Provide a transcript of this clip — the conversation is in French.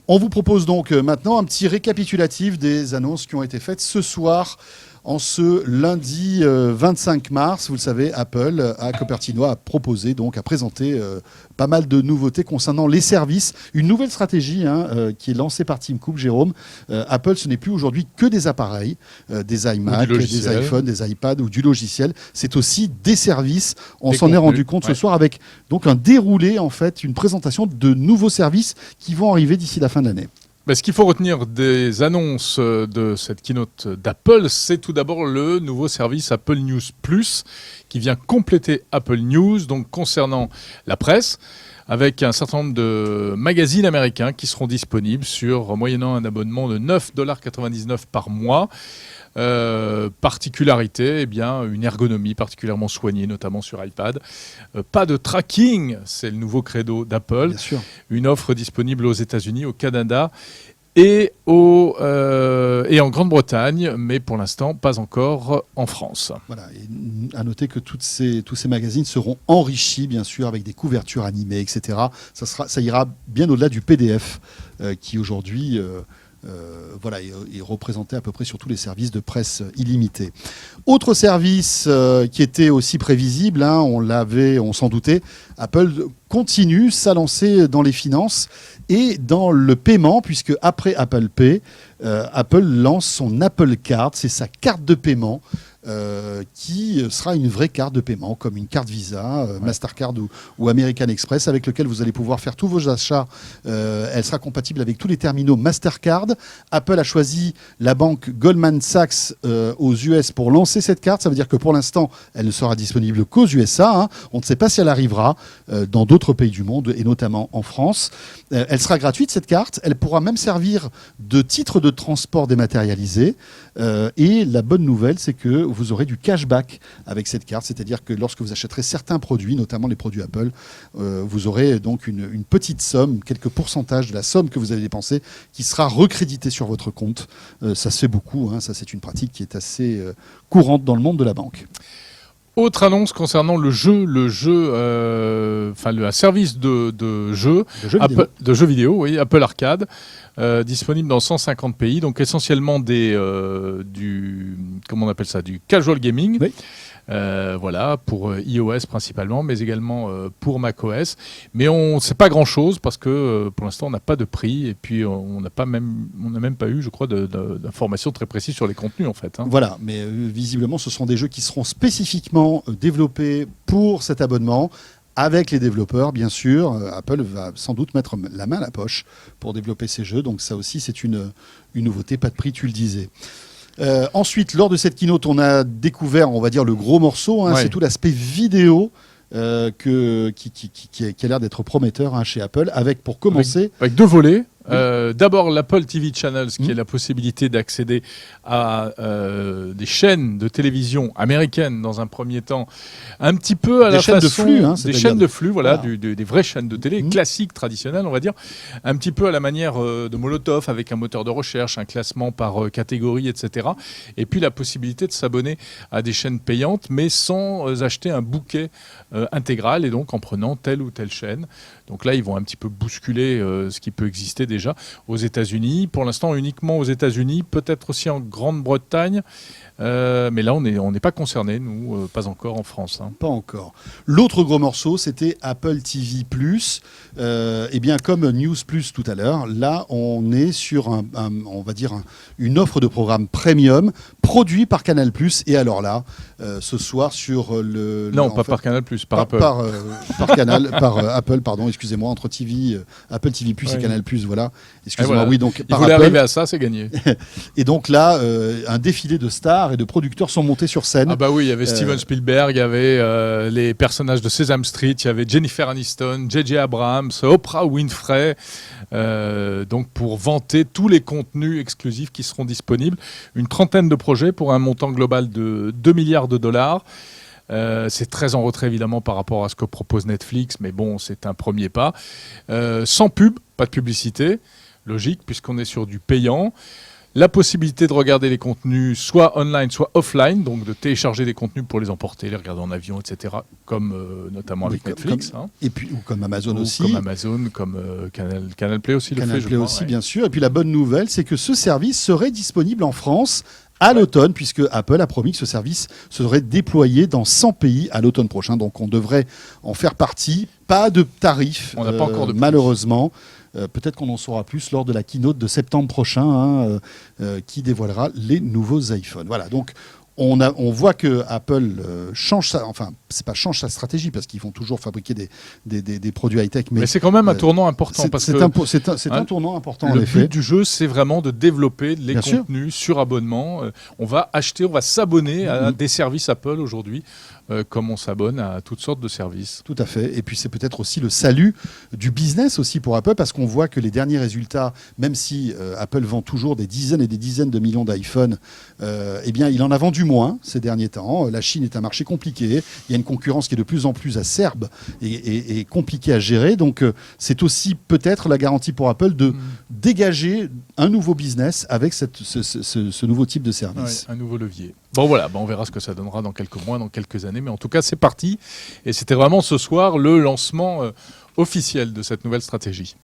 On vous propose donc maintenant un petit récapitulatif des annonces qui ont été faites ce soir, en ce lundi 25 mars. Vous le savez, Apple à Cupertino a proposé, donc a présenté pas mal de nouveautés concernant les services. Une nouvelle stratégie qui est lancée par Tim Cook, Jérôme. Apple, ce n'est plus aujourd'hui que des appareils, des iMac, des iPhones, des iPads ou du logiciel. C'est aussi des services. On s'en est rendu compte ce soir avec donc un déroulé, en fait, une présentation de nouveaux services qui vont arriver d'ici la fin de l'année. Ce qu'il faut retenir des annonces de cette keynote d'Apple, c'est tout d'abord le nouveau service Apple News Plus qui vient compléter Apple News, donc concernant la presse, avec un certain nombre de magazines américains qui seront disponibles moyennant un abonnement de 9,99$ par mois. Particularité, une ergonomie particulièrement soignée, notamment sur iPad. Pas de tracking, c'est le nouveau credo d'Apple. Bien sûr. Une offre disponible aux États-Unis, au Canada et en Grande-Bretagne, mais pour l'instant pas encore en France. Voilà, et à noter que tous ces magazines seront enrichis, bien sûr, avec des couvertures animées, etc. Ça ira bien au-delà du PDF qui aujourd'hui est représenté à peu près sur tous les services de presse illimité. Autre service qui était aussi prévisible, on s'en doutait, Apple continue sa lancée dans les finances et dans le paiement, puisque après Apple Pay, Apple lance son Apple Card, c'est sa carte de paiement, qui sera une vraie carte de paiement, comme une carte Visa, Mastercard ou American Express, avec lequel vous allez pouvoir faire tous vos achats. Elle sera compatible avec tous les terminaux Mastercard. Apple a choisi la banque Goldman Sachs aux US pour lancer cette carte. Ça veut dire que pour l'instant, elle ne sera disponible qu'aux USA. On ne sait pas si elle arrivera dans d'autres pays du monde, et notamment en France. Elle sera gratuite, cette carte. Elle pourra même servir de titre de transport dématérialisé. Et la bonne nouvelle, c'est que vous aurez du cashback avec cette carte, c'est-à-dire que lorsque vous achèterez certains produits, notamment les produits Apple, vous aurez donc une petite somme, quelques pourcentages de la somme que vous avez dépensée qui sera recréditée sur votre compte. Ça se fait beaucoup, ça c'est une pratique qui est assez courante dans le monde de la banque. Autre annonce concernant un service de jeux vidéo, oui, Apple Arcade, disponible dans 150 pays, donc essentiellement du casual gaming. Oui. Pour iOS principalement, mais également pour macOS. Mais on ne sait pas grand-chose parce que pour l'instant on n'a pas de prix et puis on n'a même pas eu, je crois, d'informations très précises sur les contenus en fait. Voilà, mais visiblement ce sont des jeux qui seront spécifiquement développés pour cet abonnement. Avec les développeurs, bien sûr, Apple va sans doute mettre la main à la poche pour développer ces jeux. Donc ça aussi, c'est une nouveauté, pas de prix, tu le disais. Ensuite, lors de cette keynote, on a découvert, on va dire, le gros morceau. C'est tout l'aspect vidéo qui a l'air d'être prometteur chez Apple, avec pour commencer... Avec deux volets. D'abord l'Apple TV Channels, qui est la possibilité d'accéder à des chaînes de télévision américaines dans un premier temps, un petit peu à la façon... Des chaînes de flux, des vraies chaînes de télé, classiques, traditionnelles, on va dire, un petit peu à la manière de Molotov, avec un moteur de recherche, un classement par catégorie, etc. Et puis la possibilité de s'abonner à des chaînes payantes, mais sans acheter un bouquet intégral, et donc en prenant telle ou telle chaîne. Donc là, ils vont un petit peu bousculer ce qui peut exister déjà aux États-Unis. Pour l'instant, uniquement aux États-Unis, peut-être aussi en Grande-Bretagne. Mais là, on n'est pas concernés, nous, pas encore en France. Pas encore. L'autre gros morceau, c'était Apple TV+. Comme News Plus tout à l'heure, là, on est sur une offre de programme premium produit par Canal+. Et alors là, ce soir sur le... Non, par Canal+, par Apple. Par Apple, pardon, excusez-moi, entre Apple TV+, et Canal+, voilà. Excusez-moi, voilà. oui, donc il voulait arriver à ça, c'est gagné. Et donc là, un défilé de stars et de producteurs sont montés sur scène. Ah bah oui, il y avait Steven Spielberg, il y avait les personnages de Sesame Street, il y avait Jennifer Aniston, J.J. Abrams, Oprah Winfrey, donc pour vanter tous les contenus exclusifs qui seront disponibles. Une trentaine de projets pour un montant global de 2 milliards de dollars. C'est très en retrait évidemment par rapport à ce que propose Netflix, mais bon, c'est un premier pas. Sans pub, pas de publicité, logique puisqu'on est sur du payant. la possibilité de regarder les contenus soit online, soit offline, donc de télécharger des contenus pour les emporter, les regarder en avion, etc., comme notamment avec Netflix. Et puis, ou comme Amazon aussi. Comme Amazon, comme Canal Play aussi le fait, je crois, bien sûr. Et puis la bonne nouvelle, c'est que ce service serait disponible en France à l'automne, puisque Apple a promis que ce service serait déployé dans 100 pays à l'automne prochain. Donc on devrait en faire partie. Pas de tarif, on n'a pas encore de malheureusement. Peut-être qu'on en saura plus lors de la keynote de septembre prochain, qui dévoilera les nouveaux iPhones. Voilà, donc on voit que Apple change sa stratégie, parce qu'ils vont toujours fabriquer des produits high-tech. Mais c'est quand même un tournant important. C'est un tournant important, en effet. Le but du jeu, c'est vraiment de développer les contenus sur abonnement. On va s'abonner à des services Apple aujourd'hui, comme on s'abonne à toutes sortes de services. Tout à fait. Et puis c'est peut-être aussi le salut du business aussi pour Apple, parce qu'on voit que les derniers résultats, même si Apple vend toujours des dizaines et des dizaines de millions d'iPhone, eh bien il en a vendu moins ces derniers temps. La Chine est un marché compliqué. Il y a une concurrence qui est de plus en plus acerbe et compliquée à gérer. Donc c'est aussi peut-être la garantie pour Apple de dégager un nouveau business avec ce nouveau type de service. Ouais, un nouveau levier. Bon voilà, on verra ce que ça donnera dans quelques mois, dans quelques années. Mais en tout cas, c'est parti. Et c'était vraiment ce soir le lancement officiel de cette nouvelle stratégie.